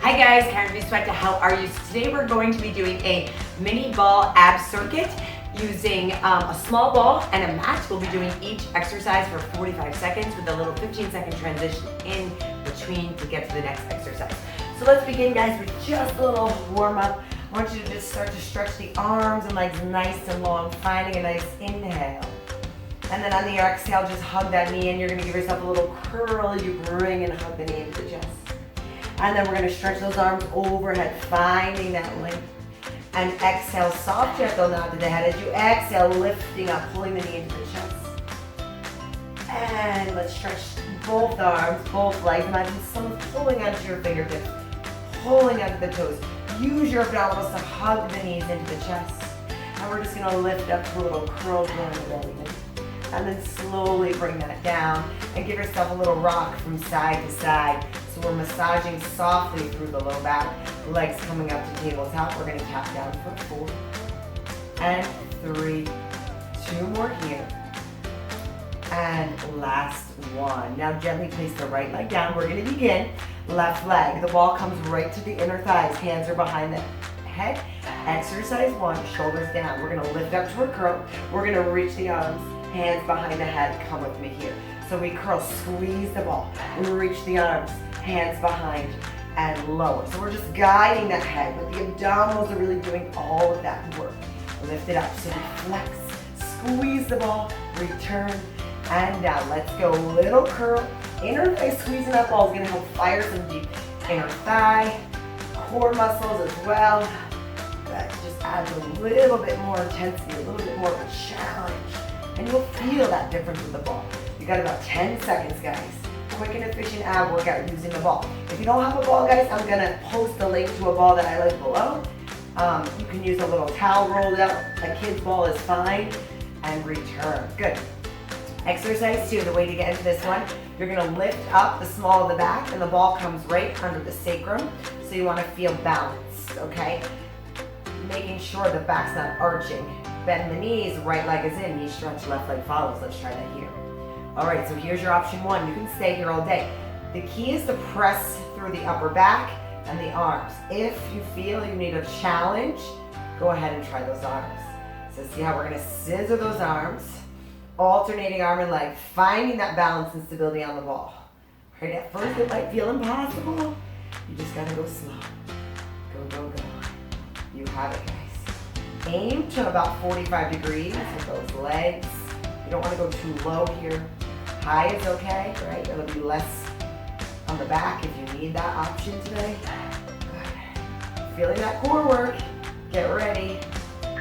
Hi guys, Karen Sweat. How are you? So today we're going to be doing a mini ball ab circuit using a small ball and a mat. We'll be doing each exercise for 45 seconds with a little 15-second transition in between to get to the next exercise. So let's begin, guys, with just a little warm up. I want you to just start to stretch the arms and legs nice and long, finding a nice inhale. And then on the exhale, just hug that knee in. You're gonna give yourself a little curl. You bring and hug the knee into the chest. And then we're gonna stretch those arms overhead, finding that length. And exhale, soft gentle nod to the head. As you exhale, lifting up, pulling the knee into the chest. And let's stretch both arms, both legs. Imagine someone's pulling onto your fingertips, pulling onto the toes. Use your abdominals to hug the knees into the chest. And we're just gonna lift up to a little curl down the belly. And then slowly bring that down and give yourself a little rock from side to side. So we're massaging softly through the low back, legs coming up to tabletop. We're gonna tap down for 4 and 3, 2 more here. And last one. Now gently place the right leg down. We're gonna begin left leg. The ball comes right to the inner thighs. Hands are behind the head. Exercise 1, shoulders down. We're gonna lift up to a curl. We're gonna reach the arms. Hands behind the head, come with me here. So we curl, squeeze the ball, reach the arms, hands behind, and lower. So we're just guiding that head, but the abdominals are really doing all of that work. Lift it up, so we flex, squeeze the ball, return, and down. Let's go, little curl. Inner thigh, squeezing that ball is gonna help fire some deep inner thigh, core muscles as well. That just adds a little bit more intensity, a little bit more of a challenge. And you'll feel that difference with the ball. You got about 10 seconds, guys. Quick and efficient ab workout using the ball. If you don't have a ball, guys, I'm gonna post a link to a ball that I like below. You can use a little towel rolled out. A kid's ball is fine. And return. Good. Exercise 2, the way to get into this one, you're gonna lift up the small of the back and the ball comes right under the sacrum. So you wanna feel balanced, okay? Making sure the back's not arching. Bend the knees, right leg is in, knee stretch, left leg follows. Let's try that here. All right, so here's your option 1. You can stay here all day. The key is to press through the upper back and the arms. If you feel you need a challenge, go ahead and try those arms. So see how we're gonna scissor those arms, alternating arm and leg, finding that balance and stability on the ball. Right, at first it might feel impossible. You just gotta go slow. Go, go, go. You have it, guys. Aim to about 45 degrees with those legs. You don't want to go too low here. High is okay, right? It'll be less on the back if you need that option today. Good. Feeling that core work. Get ready.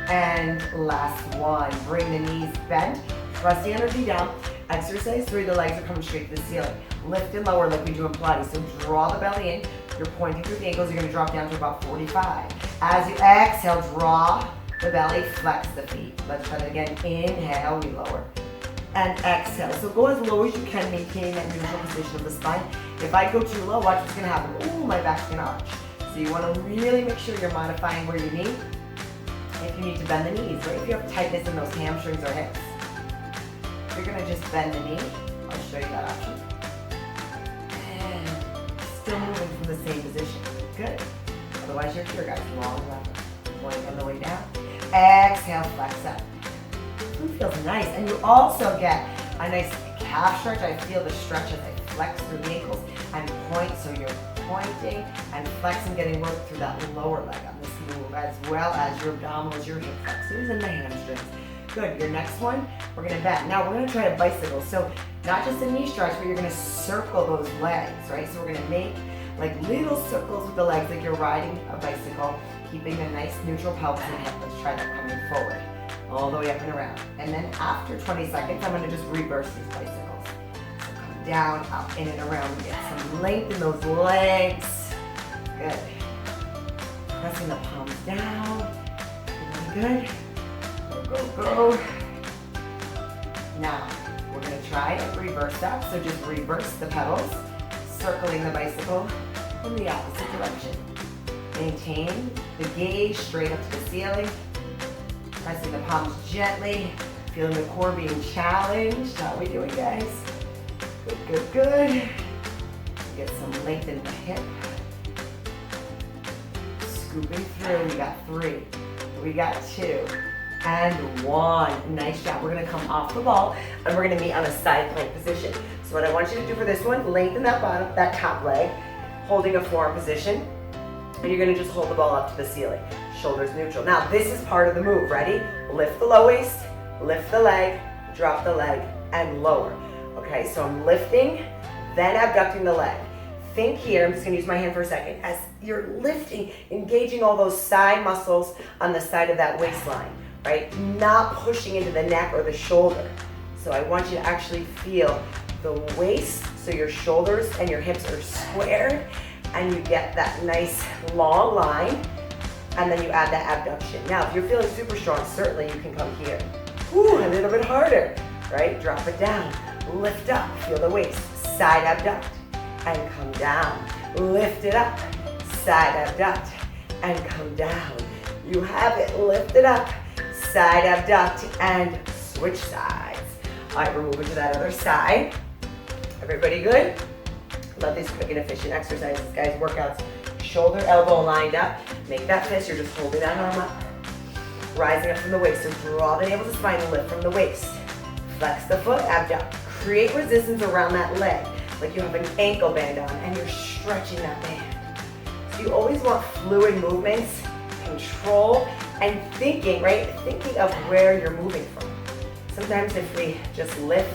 And last one. Bring the knees bent. Press the energy down. Exercise 3, the legs are coming straight to the ceiling. Lift and lower like we do in Pilates. So draw the belly in. You're pointing through the ankles. You're going to drop down to about 45. As you exhale, draw the belly, flex the feet. Let's try that again. Inhale, we lower. And exhale. So go as low as you can, maintaining that neutral position of the spine. If I go too low, watch what's gonna happen. Ooh, my back's gonna arch. So you wanna really make sure you're modifying where you need. If you need to bend the knees, right? If you have tightness in those hamstrings or hips, you're gonna just bend the knee. I'll show you that option. And still moving from the same position. Good. Otherwise you're here, guys. Long lever. Point on the way down. Exhale, flex up. It feels nice. And you also get a nice calf stretch. I feel the stretch as I flex through the ankles and point. So you're pointing and flexing, getting work through that lower leg on this move, as well as your abdominals, your hip flexors, and the hamstrings. Good. Your next one, we're going to bend. Now we're going to try a bicycle. So not just a knee stretch, but you're going to circle those legs, right? So we're going to make like little circles with the legs like you're riding a bicycle, keeping a nice neutral pelvis and hip. Let's try that coming forward, all the way up and around. And then after 20 seconds, I'm gonna just reverse these bicycles. So come down, up, in and around. Get some length in those legs. Good. Pressing the palms down. Really good. Go, go, go. Now, we're gonna try and reverse that. So just reverse the pedals, circling the bicycle in the opposite direction. Maintain the gaze straight up to the ceiling. Pressing the palms gently. Feeling the core being challenged. How are we doing, guys? Good, good, good. Get some length in the hip. scooping through. We got 3, we got 2, and 1. Nice job. We're gonna come off the ball and we're gonna meet on a side plank position. So what I want you to do for this one, lengthen that top leg, holding a forearm position, and you're gonna just hold the ball up to the ceiling. Shoulders neutral. Now this is part of the move. Ready? Lift the low waist, lift the leg, drop the leg, and lower. Okay, so I'm lifting, then abducting the leg. Think here, I'm just gonna use my hand for a second, as you're lifting, engaging all those side muscles on the side of that waistline, right? Not pushing into the neck or the shoulder. So I want you to actually feel the waist, so your shoulders and your hips are squared, and you get that nice long line, and then you add that abduction. Now, if you're feeling super strong, certainly you can come here. Woo, a little bit harder, right? Drop it down, lift up, feel the waist, side abduct, and come down. Lift it up, side abduct, and come down. You have it, lift it up, side abduct, and switch sides. All right, we're moving to that other side. Everybody good? Love these quick and efficient exercises, guys, workouts. Shoulder, elbow lined up. Make that fist, you're just holding that arm up. Rising up from the waist, so draw the navel to spine and lift from the waist. Flex the foot, abduct. Create resistance around that leg, like you have an ankle band on and you're stretching that band. So you always want fluid movements, control, and thinking, right? Thinking of where you're moving from. Sometimes if we just lift,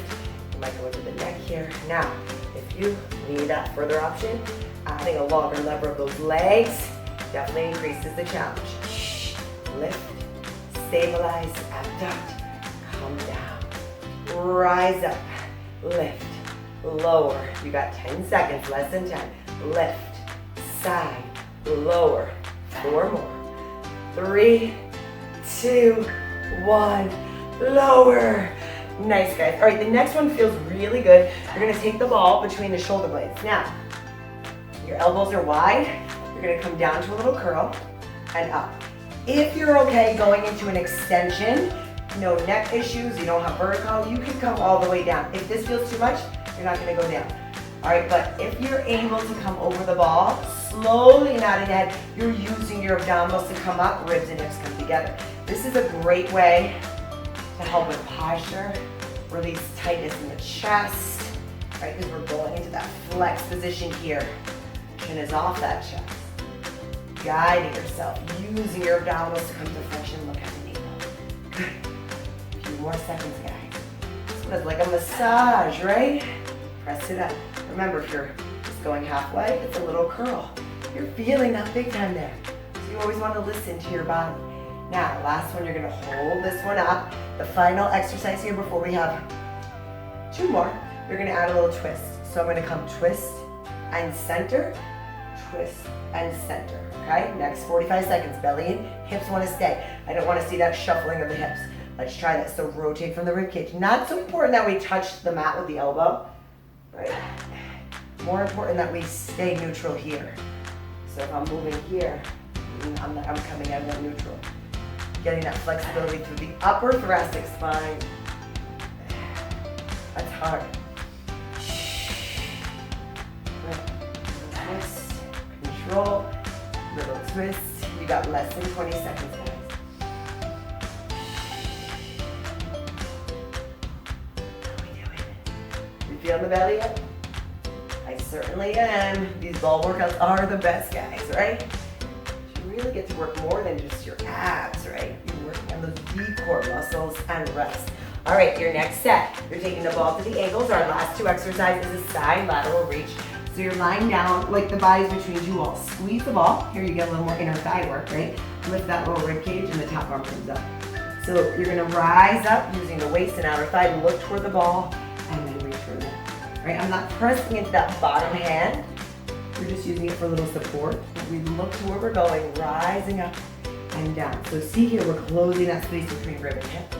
you might go into the neck here. Now, if you need that further option, adding a longer lever of those legs definitely increases the challenge. Lift, stabilize, abduct, come down, rise up, lift, lower. You got 10 seconds, less than 10. Lift, side, lower. 4 more. 3, 2, 1, lower. Nice, guys. All right, the next one feels really good. You're gonna take the ball between the shoulder blades. Now, your elbows are wide. You're gonna come down to a little curl and up. If you're okay going into an extension, no neck issues, you don't have vertical, you can come all the way down. If this feels too much, you're not gonna go down. All right, but if you're able to come over the ball, slowly nodding head, you're using your abdominals to come up, ribs and hips come together. This is a great way to help with posture, release tightness in the chest, right? Because we're going into that flex position here. Chin is off that chest. Guiding yourself, using your abdominals to come to flexion, look at the navel. Good. A few more seconds, guys. This one is like a massage, right? Press it up. Remember, if you're just going halfway, it's a little curl. You're feeling that big time there. So you always want to listen to your body. Now, last one, you're gonna hold this one up. The final exercise here before we have 2 more, you're gonna add a little twist. So I'm gonna come twist and center, twist and center, okay? Next 45 seconds, belly in, hips wanna stay. I don't wanna see that shuffling of the hips. Let's try that. So rotate from the rib cage. Not so important that we touch the mat with the elbow, right? More important that we stay neutral here. So if I'm moving here, I'm coming out of that neutral. Getting that flexibility through the upper thoracic spine. That's hard. Little twist, control, little twist. You got less than 20 seconds, guys. How are we doing? You feel the belly yet? I certainly am. These ball workouts are the best, guys, right? Really get to work more than just your abs, right? You're working on those deep core muscles and rest. All right, your next set. You're taking the ball to the ankles. Our last 2 exercises is side lateral reach. So you're lying down like the body's between 2 walls. Squeeze the ball. Here you get a little more inner thigh work, right? Lift that little rib cage and the top arm comes up. So you're gonna rise up using the waist and outer thigh, look toward the ball, and then reach for it. Right? I'm not pressing into that bottom hand. We're just using it for a little support. We look to where we're going, rising up and down. So see here, we're closing that space between rib and hip.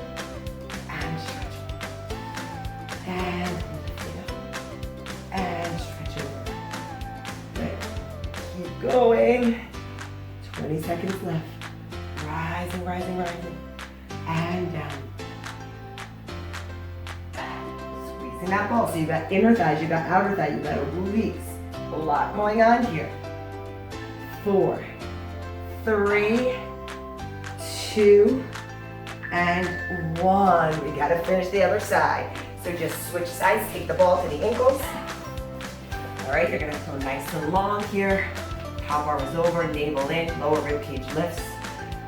And stretch. And lift it up. And stretch over. Good. Keep going. 20 seconds left. Rising, rising, rising. And down. Squeezing that ball. So you've got inner thighs, you've got outer thighs, you've got obliques. A lot going on here. 4, 3, 2, and 1. We gotta finish the other side. So just switch sides, take the ball to the ankles. All right, you're gonna go nice and long here. Top arm is over, navel in, lower rib cage lifts.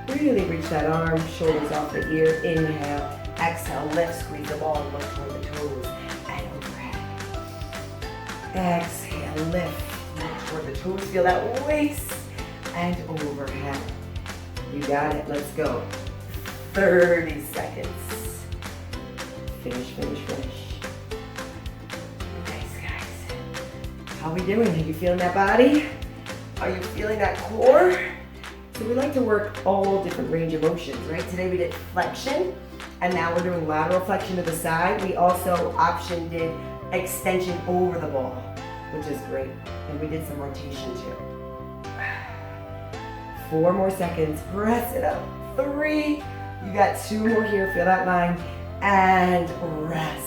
Really reach that arm, shoulders off the ear. Inhale, exhale, lift, squeeze the ball and look toward the toes. And overhead. Exhale, lift, look toward the toes. Feel that waist and overhead. You got it, let's go. 30 seconds. Finish, finish, finish. Nice, guys. How are we doing? Are you feeling that body? Are you feeling that core? So we like to work all different range of motions, right? Today we did flexion, and now we're doing lateral flexion to the side. We also did extension over the ball, which is great. And we did some rotation too. 4 more seconds, press it up. 3, you got 2 more here, feel that line, and rest.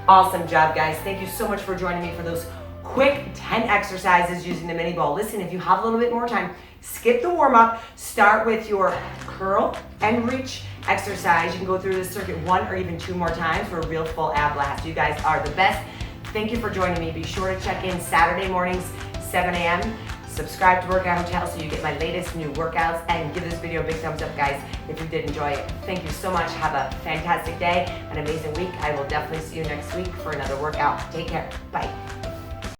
Awesome job, guys. Thank you so much for joining me for those quick 10 exercises using the mini ball. Listen, if you have a little bit more time, skip the warm up, start with your curl and reach exercise. You can go through this circuit 1 or even 2 more times for a real full ab blast. You guys are the best. Thank you for joining me. Be sure to check in Saturday mornings, 7 a.m. Subscribe to Workout Hotel so you get my latest new workouts, and give this video a big thumbs up, guys, if you did enjoy it. Thank you so much. Have a fantastic day, an amazing week. I will definitely see you next week for another workout. Take care. Bye.